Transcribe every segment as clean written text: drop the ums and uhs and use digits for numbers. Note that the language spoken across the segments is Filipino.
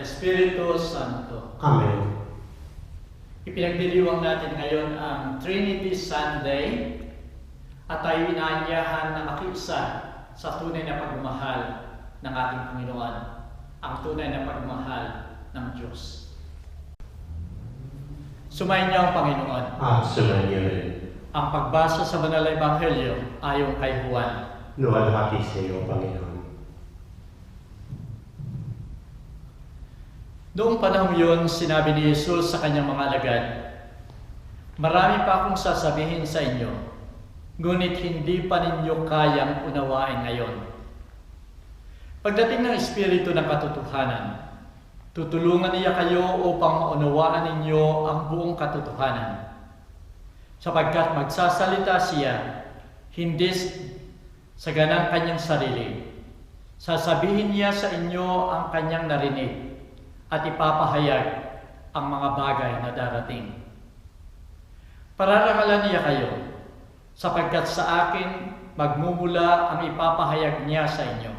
at Espiritu Santo. Amen. Ipinagdiriwang natin ngayon ang Trinity Sunday at tayo inaanyahan na makiisa sa tunay na pagmamahal ng ating Panginoon, ang tunay na pagmamahal ng Diyos. Sumayin niyo ang Panginoon. Sumayin niyo rin. Ang pagbasa sa Banal na Ebanghelyo ayon kay Juan. Luwalhati sa iyo, Panginoon. Noong panahon yun, sinabi ni Jesus sa kanyang mga alagad, "Marami pa akong sasabihin sa inyo, ngunit hindi pa ninyo kayang unawain ngayon. Pagdating ng Espiritu ng katotohanan, tutulungan niya kayo upang maunawaan ninyo ang buong katotohanan. Sapagkat magsasalita siya, hindi sa ganang kanyang sarili. Sasabihin niya sa inyo ang kanyang narinig at ipapahayag ang mga bagay na darating. Pararangalan niya kayo, sapagkat sa akin magmumula ang ipapahayag niya sa inyo.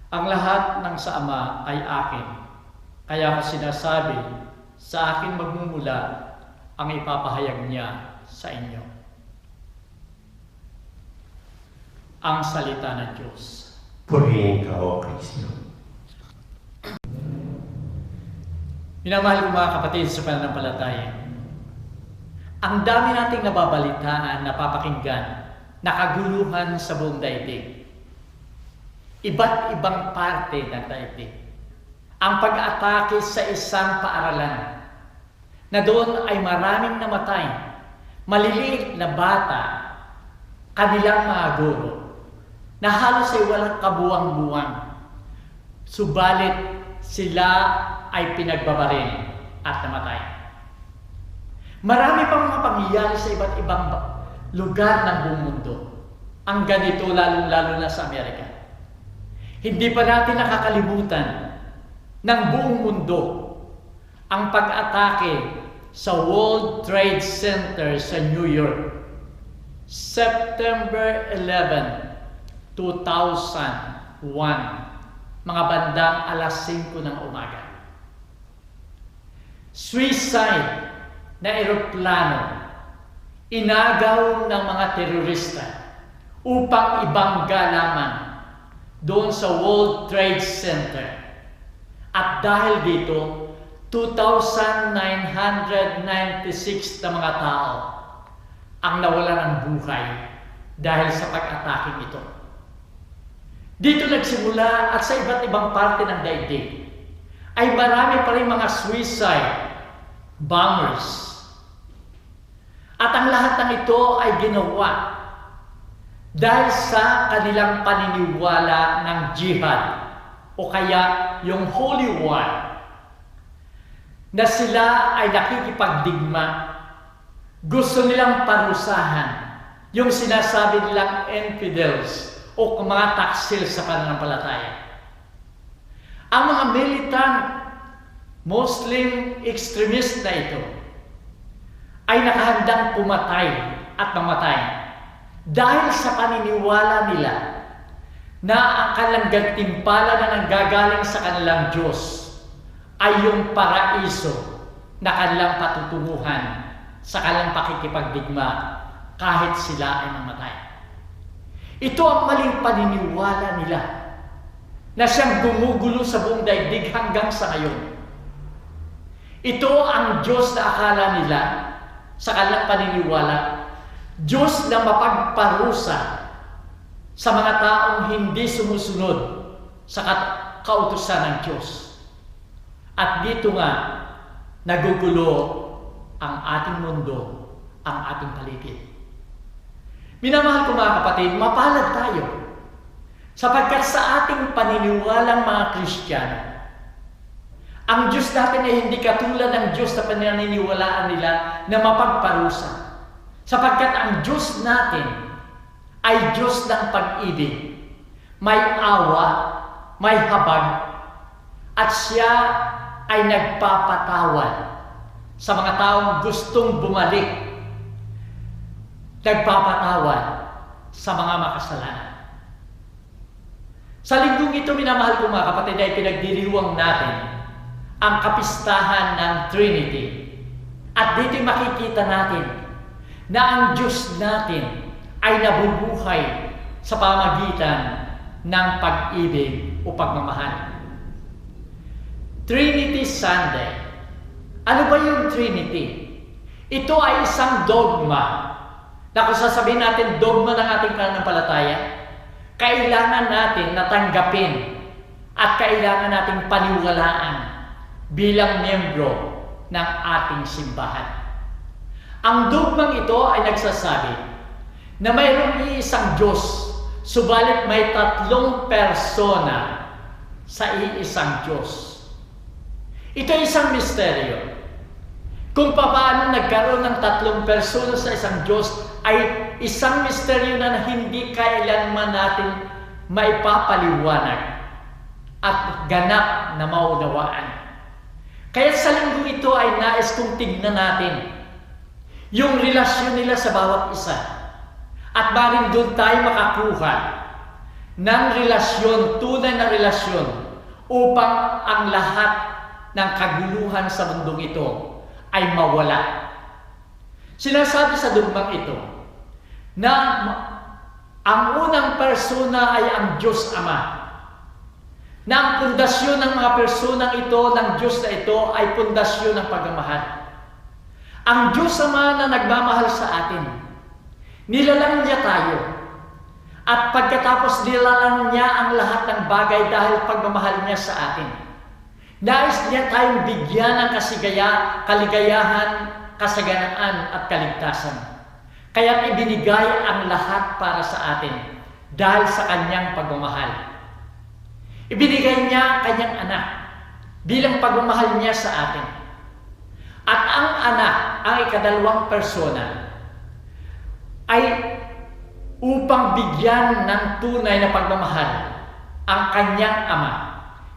Ang lahat ng sa Ama ay akin, kaya ko sinasabi, sa akin magmumula ang ipapahayag niya sa inyo." Ang salita ng Diyos. Purihin ka, O Kristo. Minamahal ko mga kapatid sa pananampalataya, ang dami nating nababalitaan, napapakinggan, nakaguluhan sa buong daigdig. Iba't ibang parte ng daigdig. Ang pag-atake sa isang paaralan, na doon ay maraming namatay, maliliit na bata, kanilang mga guro, na halos ay walang kabuwang-buwang. Subalit sila ay pinagbabaril at namatay. Marami pang mga pangyayari sa iba't ibang lugar ng buong mundo. Ang ganito lalong-lalo na sa Amerika. Hindi pa natin nakakalimutan ng buong mundo ang pag-atake sa World Trade Center sa New York. September 11, 2001, mga bandang alas 5 ng umaga. Suicide na eroplano, inagaw ng mga terorista upang ibangga lamang doon sa World Trade Center. At dahil dito, 2,996 na mga tao ang nawalan ng buhay dahil sa pag-atake ito. Dito nagsimula at sa iba't ibang parte ng daigdig ay marami pa rin mga suicide bombers. At ang lahat ng ito ay ginawa dahil sa kanilang paniniwala ng jihad o kaya yung holy war, na sila ay nakikipagdigma. Gusto nilang parusahan yung sinasabi nilang infidels o mga taksil sa pananampalataya. Ang mga militant Muslim extremist na ito ay nakahandang pumatay at mamatay dahil sa paniniwala nila na ang kanilang gantimpala na nanggagaling sa kanilang Diyos ay yung paraiso na kanilang patutunguhan sa kanilang pakikipagdigma kahit sila ay mamatay. Ito ang maling paniniwala nila na siyang gumugulo sa buong daigdig hanggang sa ngayon. Ito ang Diyos na akala nila sa kanilang paniniwala, Diyos na mapagparusa sa mga taong hindi sumusunod sa kautusan ng Diyos. At dito nga, nagugulo ang ating mundo, ang ating paligid. Minamahal ko mga kapatid, mapalad tayo sapagkat sa ating paniniwalang mga Kristiyano, ang Diyos natin ay hindi katulad ng Diyos na paniniwalaan nila na mapagparusa. Sapagkat ang Diyos natin ay Diyos ng pag-ibig, may awa, may habag, at siya ay nagpapatawad sa mga taong gustong bumalik, nagpapatawad sa mga makasalanan. Sa linggong ito, minamahal ko mga kapatid, ay pinagdiriwang natin ang kapistahan ng Trinity. At dito makikita natin na ang Diyos natin ay nabubuhay sa pamagitan ng pag-ibig o pagmamahal. Trinity Sunday. Ano ba yung Trinity? Ito ay isang dogma na kung sasabihin natin dogma ng ating pananampalataya, kailangan natin natanggapin at kailangan nating paniwalaan bilang miyembro ng ating simbahan. Ang dogmang ito ay nagsasabi na mayroong iisang Diyos, subalit may tatlong persona sa iisang Diyos. Ito ay isang misteryo. Kung paano nagkaroon ng tatlong persona sa isang Diyos ay isang misteryo na hindi kailanman natin maipapaliwanag at ganap na maunawaan. Kaya sa linggo ito ay nais kong tignan natin yung relasyon nila sa bawat isa. At maring doon tayo makakuha ng relasyon, tunay na relasyon, upang ang lahat ng kaguluhan sa mundong ito ay mawala. Sinasabi sa dugmang ito na ang unang persona ay ang Diyos Ama. Na ang pundasyon ng mga personang ito, ng Diyos na ito, ay pundasyon ng pagmamahal. Ang Diyos Ama na nagmamahal sa atin, nilalang niya tayo. At pagkatapos nilalang niya ang lahat ng bagay dahil pagmamahal niya sa atin. Nais niya tayong bigyan ng kaligayahan, kasaganaan at kaligtasan. Kaya ibinigay ang lahat para sa atin dahil sa kanyang pagmamahal. Ibinigay niya ang kanyang anak bilang pagmamahal niya sa atin. At ang anak, ang ikadalawang persona, ay upang bigyan ng tunay na pagmamahal ang kanyang ama.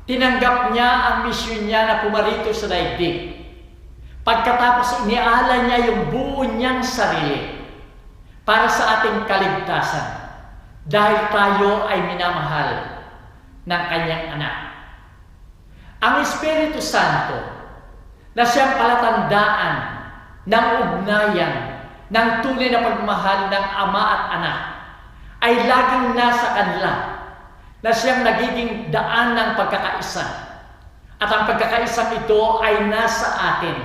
Tinanggap niya ang misyon niya na pumarito sa daigdig. Pagkatapos inialay niya yung buo niyang sarili para sa ating kaligtasan dahil tayo ay minamahal ng kanyang anak. Ang Espiritu Santo na siyang palatandaan ng ugnayan ng tunay na pagmamahal ng ama at anak ay laging nasa kanila na siyang nagiging daan ng pagkakaisa. At ang pagkakaisang ito ay nasa atin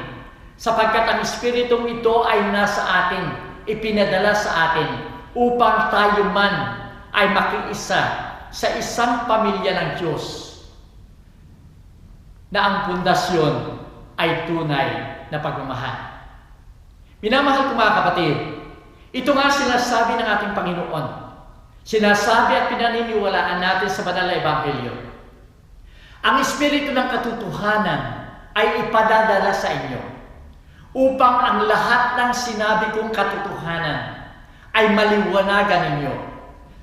sapagkat ang Espiritong ito ay nasa atin, ipinadala sa atin upang tayo man ay makiisa sa isang pamilya ng Diyos na ang pundasyon ay tunay na pagmamahal. Minamahal ko mga kapatid, ito nga sinasabi ng ating Panginoon. Sinasabi at pinaniniwalaan natin sa banal na Ebanghelyo. Ang Espiritu ng katotohanan ay ipadadala sa inyo upang ang lahat ng sinabi kong katotohanan ay maliwanagan ninyo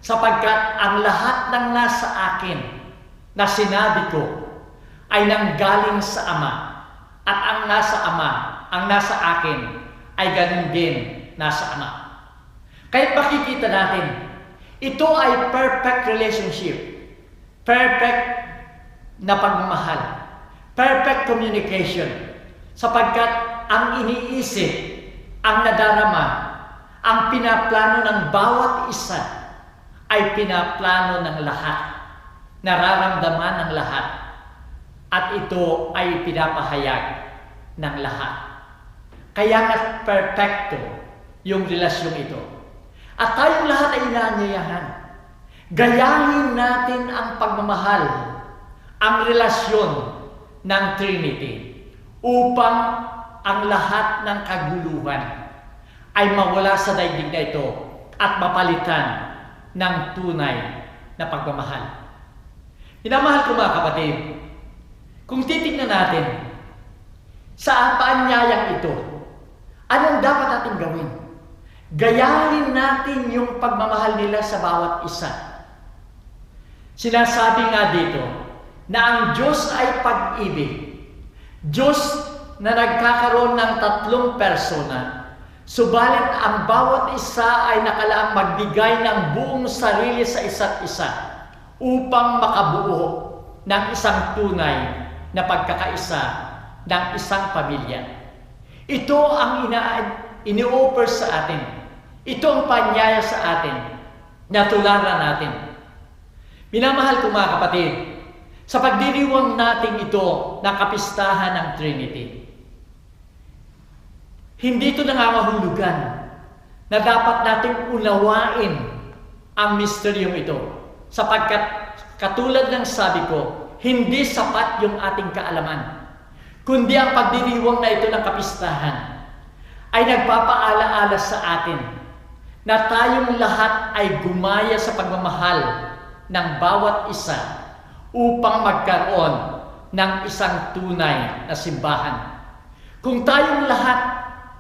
sapagkat ang lahat ng nasa akin na sinabi ko ay nanggaling sa Ama at ang nasa Ama, ang nasa akin ay ganun din nasa Ama. Kaya makikita natin, ito ay perfect relationship, perfect na pagmamahal, perfect communication, sapagkat ang iniisip, ang nadarama, ang pinaplano ng bawat isa ay pinaplano ng lahat, nararamdaman ng lahat, at ito ay pinapahayag ng lahat. Kaya nga perfecto yung relasyon ito. At tayong lahat ay inaanyayahan. Gayahin natin ang pagmamahal, ang relasyon ng Trinity upang ang lahat ng kaguluhan ay mawala sa daigdig na ito at mapalitan ng tunay na pagmamahal. Minamahal ko mga kapatid, kung titignan natin sa paanyayang ito, anong dapat natin gawin? Gayahin natin yung pagmamahal nila sa bawat isa. Sinasabi nga dito na ang Diyos ay pag-ibig. Diyos na nagkakaroon ng tatlong persona, subalit ang bawat isa ay nakalaang magbigay ng buong sarili sa isa't isa upang makabuo ng isang tunay na pagkakaisa ng isang pamilya. Ito ang ini-offer sa atin. Ito ang panyaya sa atin na tularan natin. Minamahal ko mga kapatid, sa pagdiriwang natin ito na kapistahan ng Trinity, hindi ito nangangahulugan na dapat nating unawain ang misteryong ito. Sapagkat katulad ng sabi ko, hindi sapat yung ating kaalaman, kundi ang pagdiriwang na ito ng kapistahan ay nagpapaalaala sa atin na tayong lahat ay gumaya sa pagmamahal ng bawat isa upang magkaroon ng isang tunay na simbahan. Kung tayong lahat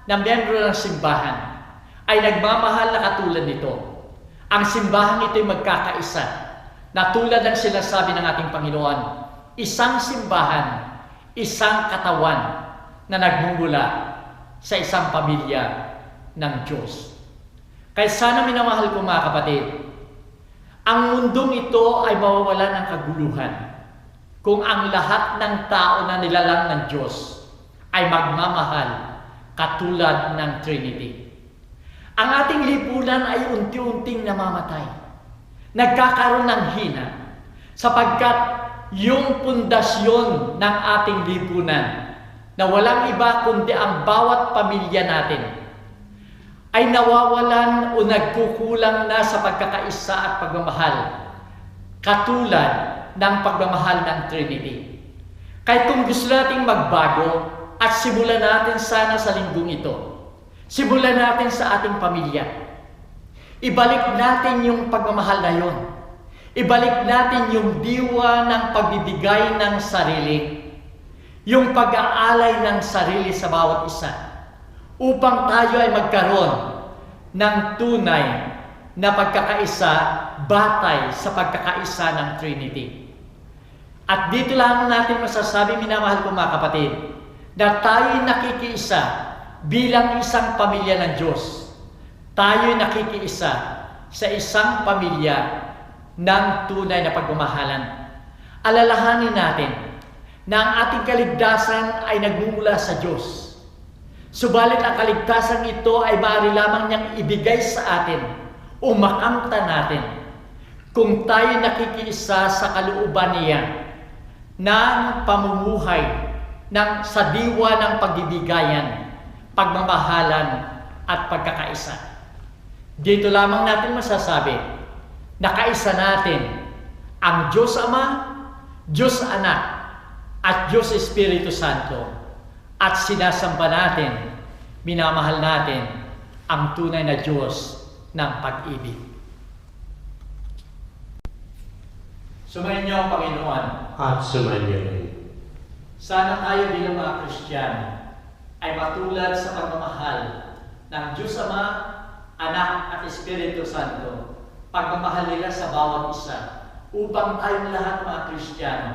na miyembro ng simbahan ay nagmamahal na katulad nito, ang simbahan ito ay magkakaisa na tulad ng sinasabi ng ating Panginoon, isang simbahan, isang katawan na nagmumula sa isang pamilya ng Diyos. Kaya sana minamahal ko mga kapatid, ang mundong ito ay mawawala ng kaguluhan kung ang lahat ng tao na nilalang ng Diyos ay magmamahal katulad ng Trinity. Ang ating lipunan ay unti-unting namamatay. Nagkakaroon ng hina sapagkat yung pundasyon ng ating lipunan na walang iba kundi ang bawat pamilya natin ay nawawalan o nagkukulang na sa pagkakaisa at pagmamahal katulad ng pagmamahal ng Trinity. Kaya kung gusto nating magbago at simulan natin sana sa linggong ito, simulan natin sa ating pamilya. Ibalik natin yung pagmamahal na yon. Ibalik natin yung diwa ng pagbibigay ng sarili, yung pag-aalay ng sarili sa bawat isa, upang tayo ay magkaroon ng tunay na pagkakaisa batay sa pagkakaisa ng Trinity. At dito lang natin masasabi, minamahal ko mga kapatid, na tayo'y nakikiisa bilang isang pamilya ng Diyos. Tayo'y nakikiisa sa isang pamilya ng tunay na pagmamahalan. Alalahanin natin na ang ating kaligtasan ay nagmumula sa Diyos. Subalit ang kaligtasan ito ay maaari lamang niyang ibigay sa atin o makamta natin kung tayo nakikiisa sa kalooban niya ng pamumuhay sa diwa ng pagbibigayan, pagmamahalan at pagkakaisa. Dito lamang natin masasabi na kaisa natin ang Diyos Ama, Diyos Anak at Diyos Espiritu Santo, at sinasamba natin, minamahal natin ang tunay na Diyos ng pag-ibig. Sumayin niyo ang Panginoon. At sumainyo rin. Sana tayo bilang mga Kristiyano ay matulad sa pagmamahal ng Diyos Ama, Anak at Espiritu Santo, pagmamahal nila sa bawat isa, upang tayong lahat mga Kristiyano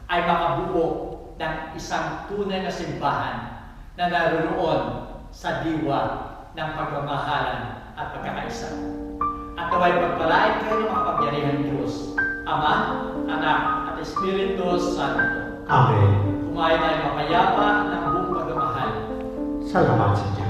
ay makabuo ng isang tunay na simbahan na naroon sa diwa ng pagmamahalan at pagkakaisa. At naway pagpalain kayo ng makapangyarihan Diyos, Ama, Anak at Espiritu Santo. Amen. Kumain tayo mapayapa ng buong pagmamahal. Salamat sa Diyos.